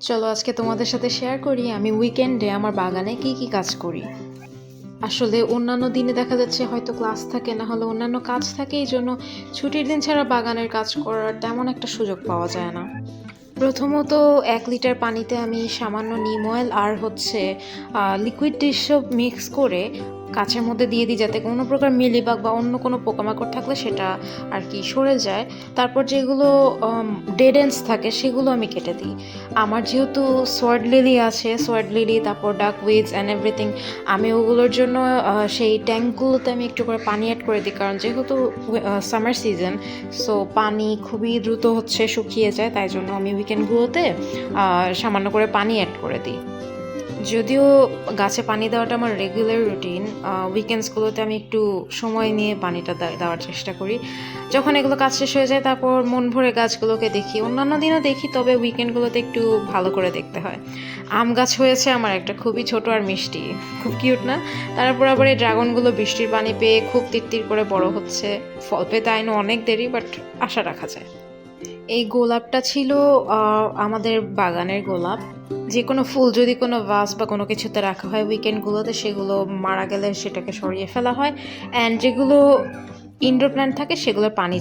চলো আজকে তোমাদের সাথে শেয়ার করি আমি উইকেন্ডে আমার বাগানে কি কি কাজ করি। আসলে অন্যান্য দিনে দেখা যাচ্ছে হয়তো ক্লাস থাকে, না হলে অন্যান্য কাজ থাকে, এই জন্য ছুটির দিন ছাড়া বাগানের কাজ করার তেমন একটা সুযোগ পাওয়া যায় না। প্রথমত ১ লিটার পানিতে আমি সামান্য নিম অয়েল আর হচ্ছে লিকুইড ডিশ সোপ মিক্স করে কাচের মধ্যে দিয়ে দিই, যাতে কোনো প্রকার মিলিবাগ বা অন্য কোনো পোকামাকড় থাকলে সেটা আর কি সরে যায়। তারপর যেগুলো ডেড এন্ডস থাকে সেগুলো আমি কেটে দিই। আমার যেহেতু সোয়ার্ড লিলি আছে, সোয়ার্ড লিলি, তারপর ডাক উইডস অ্যান্ড এভরিথিং, আমি ওগুলোর জন্য সেই ট্যাঙ্কগুলোতে আমি একটু করে পানি অ্যাড করে দিই, কারণ যেহেতু সামার সিজন, সো পানি খুবই দ্রুত হচ্ছে শুকিয়ে যায়, তাই জন্য আমি উইকেন্ডগুলোতে সামান্য করে পানি অ্যাড করে দিই। যদিও গাছে পানি দেওয়াটা আমার রেগুলার রুটিন, উইকেন্ডসগুলোতে আমি একটু সময় নিয়ে পানিটা দেওয়ার চেষ্টা করি। যখন এগুলো কাজ শেষ হয়ে যায় তারপর মন ভরে গাছগুলোকে দেখি, অন্যান্য দিনও দেখি, তবে উইকেন্ডগুলোতে একটু ভালো করে দেখতে হয়। আম গাছ হয়েছে আমার একটা, খুবই ছোট আর মিষ্টি, খুব কিউট না? তারপর আবার এই ড্রাগনগুলো বৃষ্টির পানি পেয়ে খুব তিরতির করে বড় হচ্ছে। ফল পেতে আইনও অনেক দেরি, বাট আশা রাখা যায়। এই গোলাপটা ছিল আমাদের বাগানের গোলাপ। যে কোনো ফুল যদি কোনো ভাস বা কোনো কিছুতে রাখা হয় উইকেন্ডগুলোতে, সেগুলো মারা গেলে সেটাকে সরিয়ে ফেলা হয়, অ্যান্ড যেগুলো ইনডোর প্ল্যান্ট থাকে সেগুলো পানি